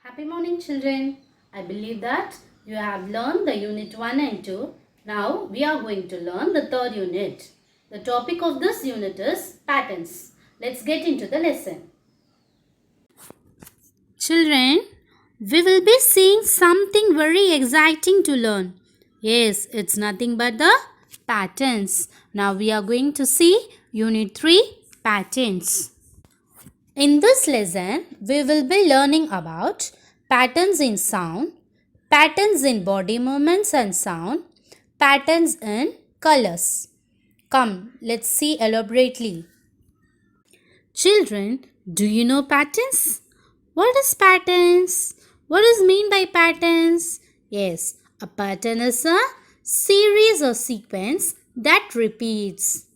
Happy morning, children. I believe that you have learned the unit 1 and 2. Now we are going to learn the third unit. The topic of this unit is patterns. Let's get into the lesson. Children, we will be seeing something very exciting to learn. Yes, it's nothing but the patterns. Now we are going to see unit 3 patterns. In this lesson, we will be learning about patterns in sound, patterns in body movements and sound, patterns in colors. Come, let's see elaborately. Children, do you know patterns? What is patterns? What is mean by patterns? Yes, a pattern is a series or sequence that repeats.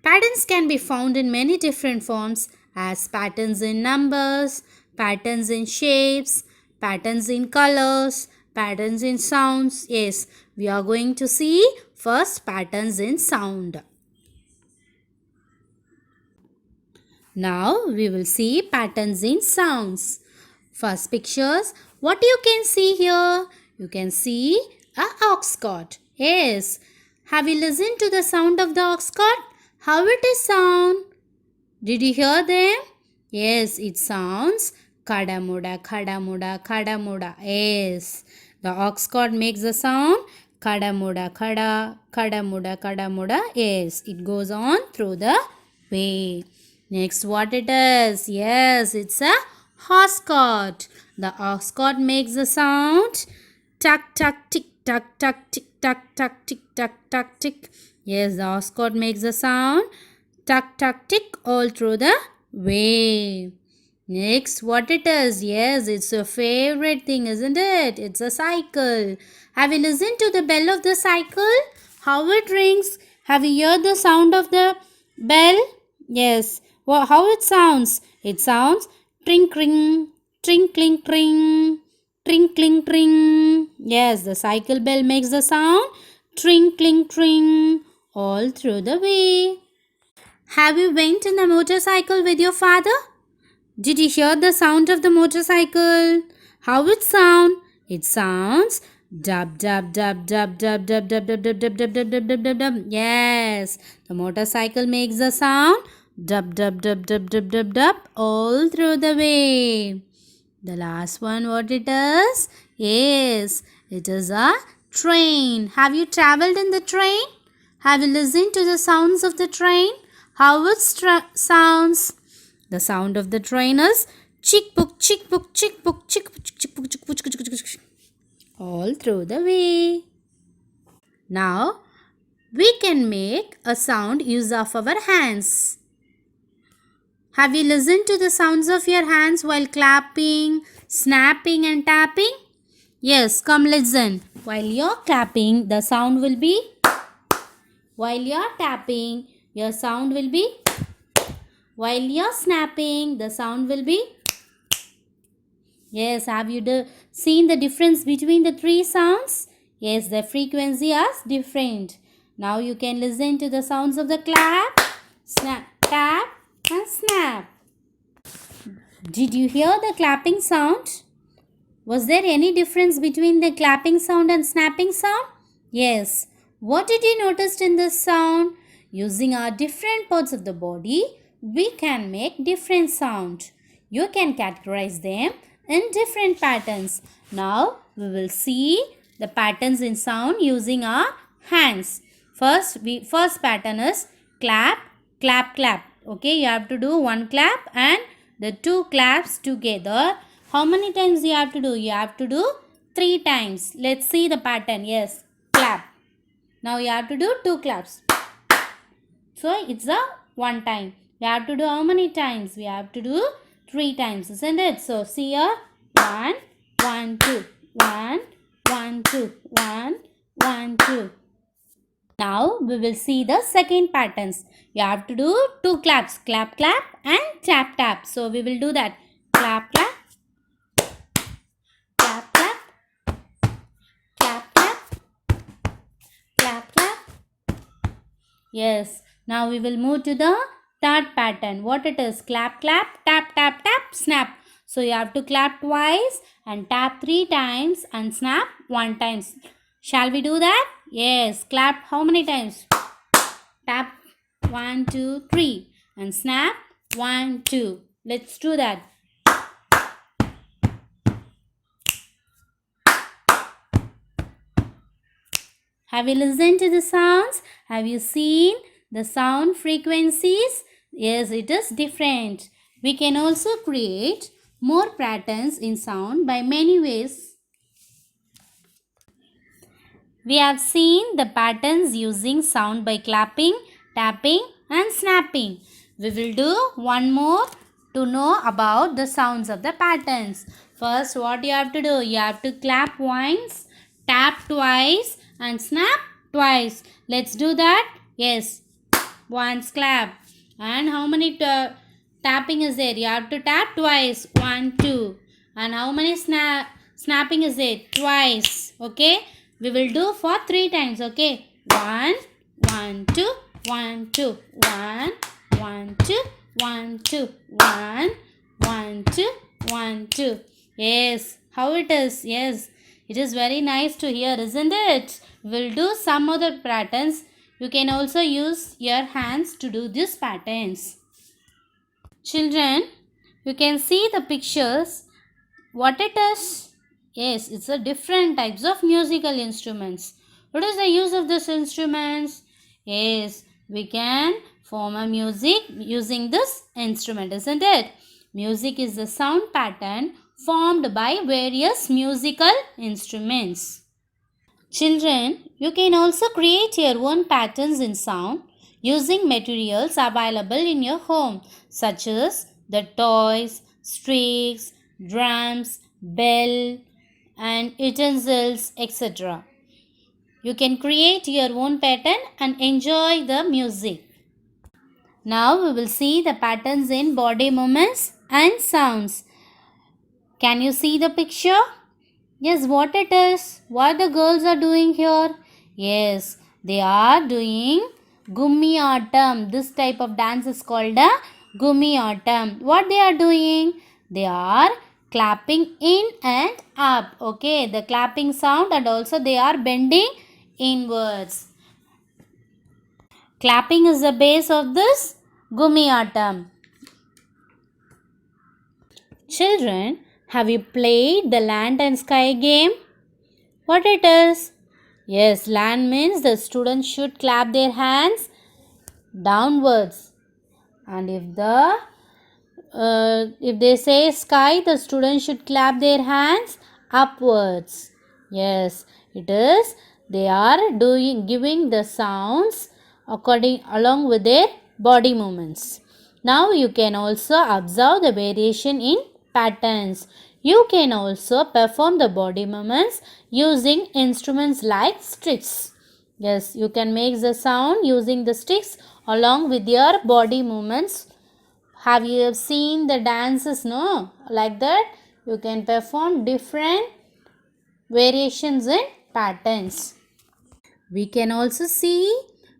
Patterns can be found in many different forms as patterns in numbers, patterns in shapes, patterns in colors, patterns in sounds. Yes, we are going to see first patterns in sound. Now we will see patterns in sounds. First pictures, what you can see here? You can see a ox cart. Yes. Have you listened to the sound of the ox cart? How it is sound? Did you hear them? Yes, it sounds kadamuda, kadamuda, kadamuda. Yes. The ox cart makes the sound kadamuda, kada, kadamuda, kadamuda. Yes, it goes on through the way. Next, what it is? Yes, it's a horse cart. The ox cart makes the sound tuck, tuck, tick, tuck, tuck, tick, tuck, tuck, tick, tuck, tuck, tick. Yes, the ox cart makes the sound tuck, tuck, tick all through the way. Next, what it is? Yes, it's your favorite thing, isn't it? It's a cycle. Have you listened to the bell of the cycle? How it rings? Have you heard the sound of the bell? Yes. Well, how it sounds? It sounds twinkling, twinkling, tring, twinkling, tring. Yes, the cycle bell makes the sound twinkling, tring all through the way. Have you went in a motorcycle with your father? Did you hear the sound of the motorcycle? How it sound? It sounds dub dub dub dub dub dub dub dub dub dub dub dub dub dub dub dub. Yes, the motorcycle makes the sound dub dub dub dub dub dub dub all through the way. The last one, what it is? Yes, it is a train. Have you traveled in the train? Have you listened to the sounds of the train? How it sounds? The sound of the train is chick book, chick book, chick book, chick book, chick book, chick book, chick book, chick book, all through the way. Now, we can make a sound use of our hands. Have you listened to the sounds of your hands while clapping, snapping and tapping? Yes, come listen. While you're clapping, the sound will be. While you're tapping, your sound will be. While you're snapping, the sound will be. Yes, have you seen the difference between the three sounds? Yes, the frequency is different. Now you can listen to the sounds of the clap, snap, tap and snap. Did you hear the clapping sound? Was there any difference between the clapping sound and snapping sound? Yes. What did you notice in this sound? Using our different parts of the body, we can make different sound. You can categorize them in different patterns. Now, we will see the patterns in sound using our hands. First pattern is clap, clap, clap. Okay, you have to do one clap and the two claps together. How many times you have to do? You have to do 3 times. Let's see the pattern. Yes, clap. Now you have to do 2 claps. So it's a one time. We have to do how many times? We have to do 3 times, isn't it? So see here. 1, 1, 2. 1, 1, 2. 1, 1, 2. Now we will see the second patterns. You have to do 2 claps. Clap, clap and tap, tap. So we will do that. Clap, clap. Clap, clap. Clap, clap. Clap, clap. Yes. Now we will move to the third pattern. What it is? Clap, clap, tap, tap, tap, snap. So you have to clap twice and tap 3 times and snap 1 time. Shall we do that? Yes. Clap how many times? Tap 1, 2, 3 and snap 1, 2. Let's do that. Have you listened to the sounds? Have you seen the sound frequencies? Yes, it is different. We can also create more patterns in sound by many ways. We have seen the patterns using sound by clapping, tapping and snapping. We will do one more to know about the sounds of the patterns. First, what you have to do? You have to clap once, tap twice and snap twice. Let's do that. Yes. Once clap. And how many tapping is there? You have to tap twice. 1, 2. And how many snapping is there? Twice. Okay. We will do for 3 times. Okay. 1, 1, 2, 1, 2, 1, 1, 2, 1, 2, 1, 1, 2, 1, 2. Yes. How it is? Yes. It is very nice to hear, isn't it? We'll do some other patterns. You can also use your hands to do these patterns. Children, you can see the pictures. What it is? Yes, it's a different types of musical instruments. What is the use of these instruments? Yes, we can form a music using this instrument, isn't it? Music is the sound pattern formed by various musical instruments. Children, you can also create your own patterns in sound using materials available in your home such as the toys, sticks, drums, bell and utensils, etc. You can create your own pattern and enjoy the music. Now we will see the patterns in body movements and sounds. Can you see the picture? Yes, what it is? What the girls are doing here? Yes, they are doing Gummi Autumn. This type of dance is called a Gummi Autumn. What they are doing? They are clapping in and up. Okay, the clapping sound and also they are bending inwards. Clapping is the base of this Gummi Autumn. Children, have you played the land and sky game? What it is? Yes, land means the students should clap their hands downwards. And if they say sky, the students should clap their hands upwards. Yes, it is. They are giving the sounds along with their body movements. Now you can also observe the variation in patterns. You can also perform the body movements using instruments like sticks. Yes, you can make the sound using the sticks along with your body movements. Have you seen the dances? No? Like that, you can perform different variations in patterns. We can also see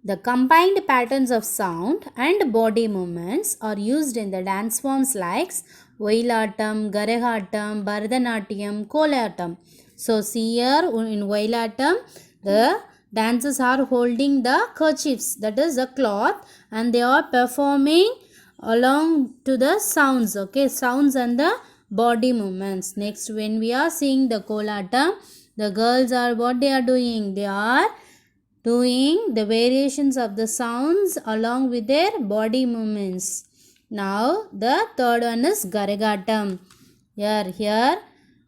the combined patterns of sound and body movements are used in the dance forms like Oyilatam, Garagatam, Bharatanatyam, Kolatam. So see here in Oyilatam, the dancers are holding the kerchiefs, that is the cloth, and they are performing along to the sounds, okay, sounds and the body movements. Next, when we are seeing the Kolatam, the girls are what they are doing? They are doing the variations of the sounds along with their body movements. Now the third one is Garagatam. Here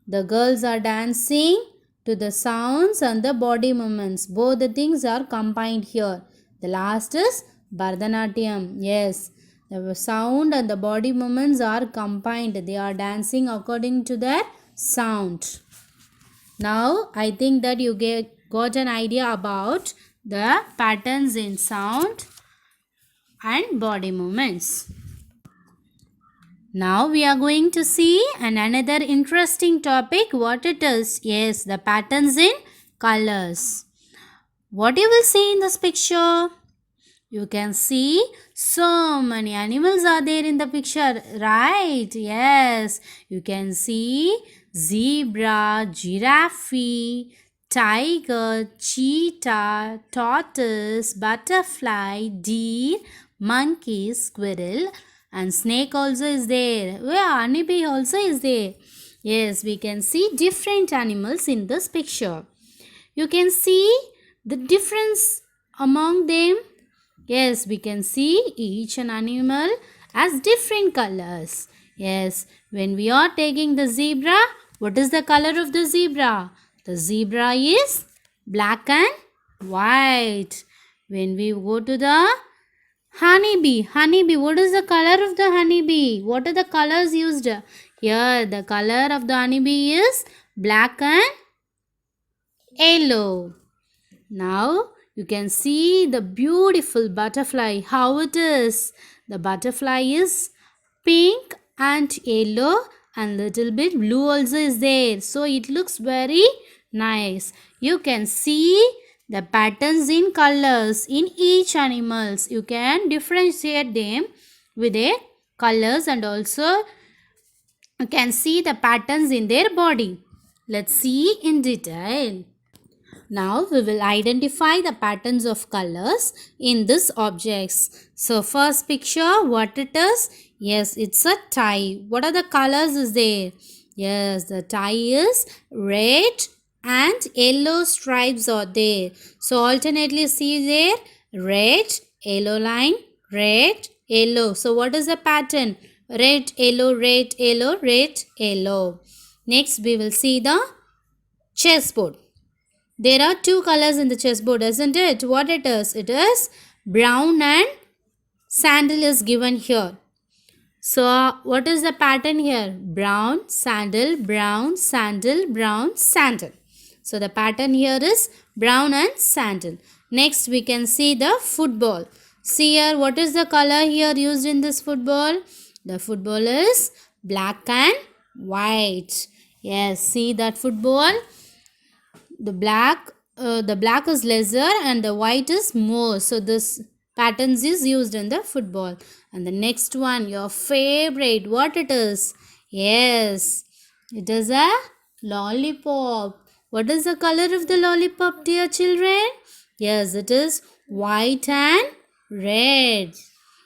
the girls are dancing to the sounds and the body movements. Both the things are combined here. The last is Bharatanatyam. Yes, the sound and the body movements are combined. They are dancing according to their sound. Now I think that you got an idea about the patterns in sound and body movements. Now we are going to see another interesting topic, what it is. Yes, the patterns in colors. What you will see in this picture? You can see so many animals are there in the picture, right? Yes, you can see zebra, giraffe, tiger, cheetah, tortoise, butterfly, deer, monkey, squirrel, and snake also is there. Yeah, honeybee also is there. Yes, we can see different animals in this picture. You can see the difference among them. Yes, we can see each an animal has different colors. Yes, when we are taking the zebra, what is the color of the zebra? The zebra is black and white. When we go to the honeybee, what is the color of the honeybee? What are the colors used? Here, the color of the honeybee is black and yellow. Now you can see the beautiful butterfly, how it is. The butterfly is pink and yellow and little bit blue also is there. So it looks very nice. You can see the patterns in colors in each animals. You can differentiate them with their colors and also you can see the patterns in their body. Let's see in detail. Now we will identify the patterns of colors in these objects. So first picture, what it is? Yes, it's a tie. What are the colors is there? Yes, the tie is red and yellow stripes are there. So alternately see there, red, yellow line, red, yellow. So what is the pattern? Red, yellow, red, yellow, red, yellow. Next we will see the chessboard. There are two colors in the chessboard, isn't it? What it is? It is brown and sandal is given here. So, what is the pattern here? Brown, sandal, brown, sandal, brown, sandal. So, the pattern here is brown and sandal. Next, we can see the football. See here, what is the color here used in this football? The football is black and white. Yes, see that football? The black is lesser and the white is more. So this patterns is used in the football. And the next one, your favorite, what it is? Yes, it is a lollipop. What is the color of the lollipop, dear children? Yes, it is white and red.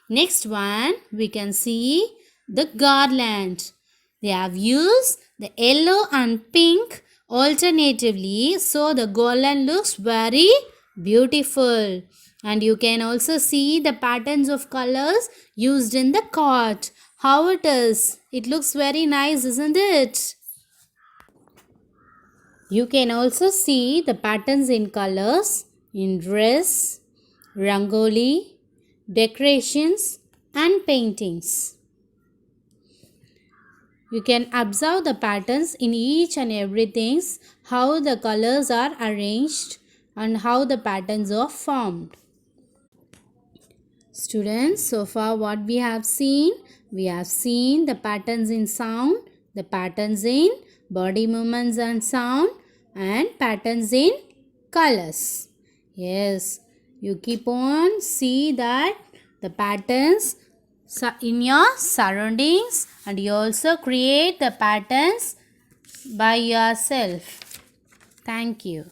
Next one, we can see the garland. They have used the yellow and pink alternatively, so the garland looks very beautiful. And you can also see the patterns of colors used in the cart. How it is? It looks very nice, isn't it? You can also see the patterns in colors in dress, rangoli, decorations and paintings. You can observe the patterns in each and everything, how the colors are arranged and how the patterns are formed. Students, so far what we have seen the patterns in sound, the patterns in body movements and sound, and patterns in colors. Yes, you keep on see that the patterns in your surroundings, and you also create the patterns by yourself. Thank you.